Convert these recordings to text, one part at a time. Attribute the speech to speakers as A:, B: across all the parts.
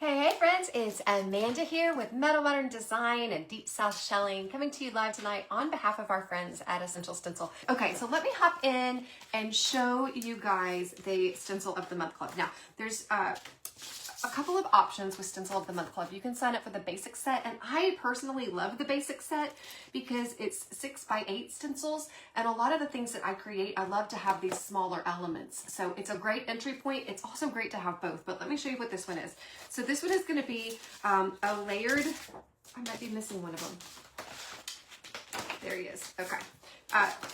A: Hey friends, it's Amanda here with Mettle Modern Design and Deep South Shelling, coming to you live tonight on behalf of our friends at Essential Stencil. Okay, so let me hop in and show you guys the Stencil of the Month Club. Now, there's a couple of options with Stencil of the Month Club. You can sign up for the basic set, and I personally love the basic set because it's 6x8 stencils, and a lot of the things that I create, I love to have these smaller elements. So it's a great entry point. It's also great to have both, but let me show you what this one is. So this one is going to be a layered, I might be missing one of them. There he is. Okay.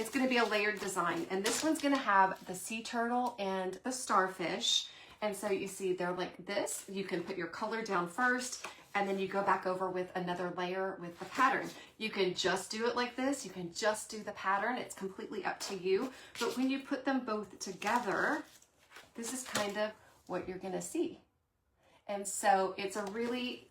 A: It's going to be a layered design, and this one's going to have the sea turtle and the starfish. And so you see they're like this. You can put your color down first, and then you go back over with another layer with the pattern. You can just do it like this. You can just do the pattern. It's completely up to you. But when you put them both together, this is kind of what you're gonna see. And so it's a really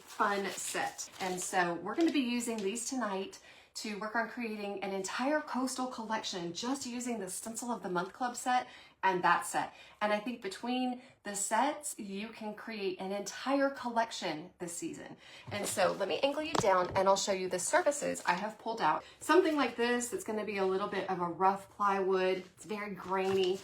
A: fun set. And so we're gonna be using these tonight to work on creating an entire coastal collection just using the Stencil of the Month Club set and that set. And I think between the sets, you can create an entire collection this season. And so let me angle you down and I'll show you the surfaces I have pulled out. Something like this, that's gonna be a little bit of a rough plywood. It's very grainy.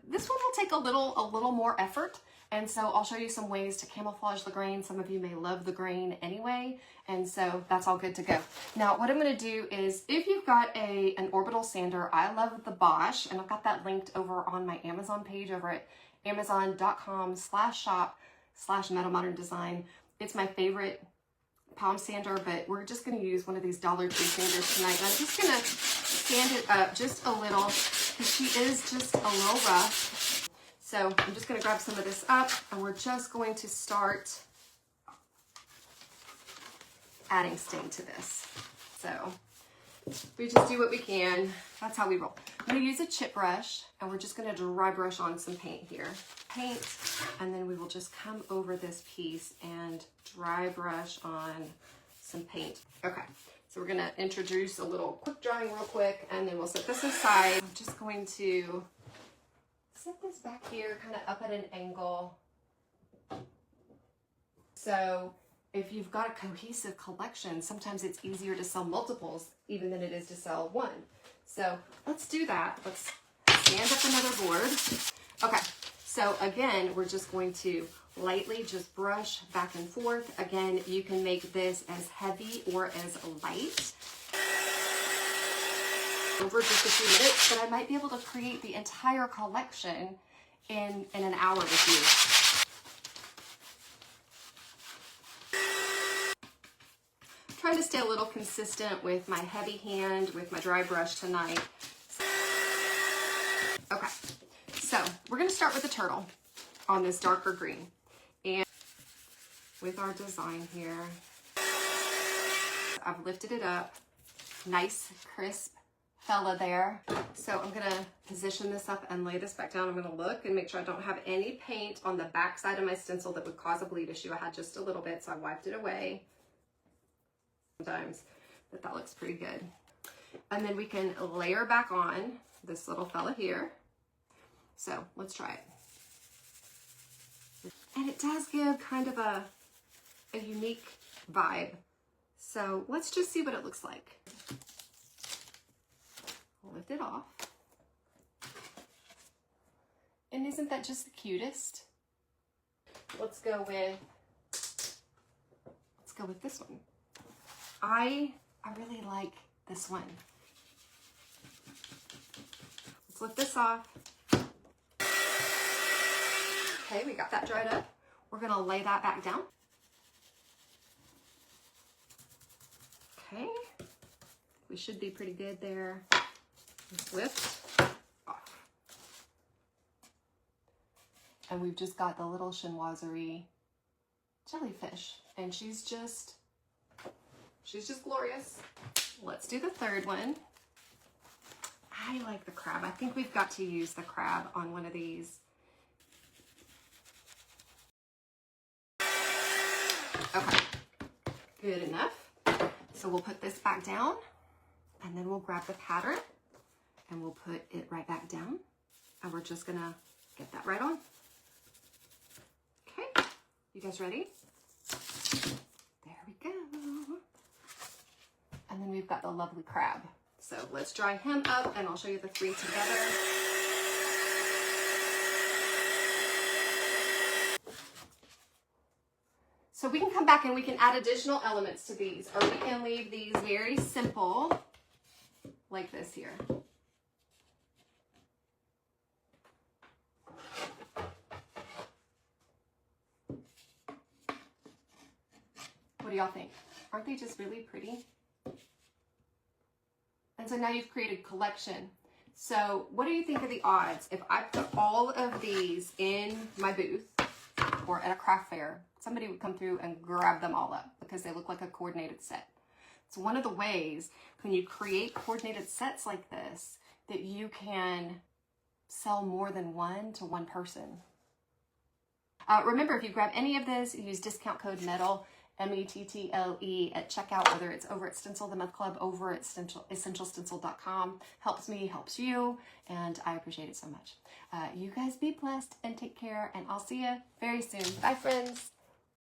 A: This one will take a little more effort. And so I'll show you some ways to camouflage the grain. Some of you may love the grain anyway, and so that's all good to go. Now, what I'm gonna do is, if you've got an orbital sander, I love the Bosch, and I've got that linked over on my Amazon page over at amazon.com/shop/Mettle Modern Design. It's my favorite palm sander, but we're just gonna use one of these Dollar Tree sanders tonight. And I'm just gonna sand it up just a little, because she is just a little rough. So I'm just gonna grab some of this up, and we're just going to start adding stain to this. So we just do what we can. That's how we roll. I'm gonna use a chip brush, and we're just gonna dry brush on some paint here. Paint, and then we will just come over this piece and dry brush on some paint. Okay, so we're gonna introduce a little quick drying real quick, and then we'll set this aside. I'm just going to set this back here kind of up at an angle. So if you've got a cohesive collection, sometimes it's easier to sell multiples even than it is to sell one. So let's do that. Let's stand up another board. Okay, so again, we're just going to lightly just brush back and forth. Again, you can make this as heavy or as light over just a few minutes, but I might be able to create the entire collection in an hour with you. I'm trying to stay a little consistent with my heavy hand, with my dry brush tonight. Okay, so we're gonna start with the turtle on this darker green. And with our design here, I've lifted it up, nice, crisp fella there. So I'm gonna position this up and lay this back down. I'm gonna look and make sure I don't have any paint on the back side of my stencil that would cause a bleed issue. I had just a little bit, so I wiped it away sometimes, but that looks pretty good. And then we can layer back on this little fella here. So let's try it. And it does give kind of a unique vibe. So let's just see what it looks like. Lift it off. And isn't that just the cutest? Let's go with this one. I really like this one. Let's lift this off. Okay, we got that dried up. We're gonna lay that back down. Okay, we should be pretty good there. Lift off. And we've just got the little chinoiserie jellyfish, and she's just glorious. Let's do the third one. I like the crab. I think we've got to use the crab on one of these. Okay, good enough. So we'll put this back down, and then we'll grab the pattern and we'll put it right back down, and we're just gonna get that right on. Okay, You guys ready? There we go. And then we've got the lovely crab. So let's dry him up and I'll show you the three together. So we can come back and we can add additional elements to these, or we can leave these very simple like this here. What do y'all think? Aren't they just really pretty? And so now you've created a collection. So what do you think of the odds if I put all of these in my booth or at a craft fair? Somebody would come through and grab them all up because they look like a coordinated set. It's one of the ways when you create coordinated sets like this that you can sell more than one to one person. Remember, if you grab any of this, use discount code METTLE, METTLE at checkout, whether it's over at Stencil the Meth Club, over at essentialstencil.com. Helps me, helps you, and I appreciate it so much. You guys be blessed and take care, and I'll see you very soon. Bye, friends.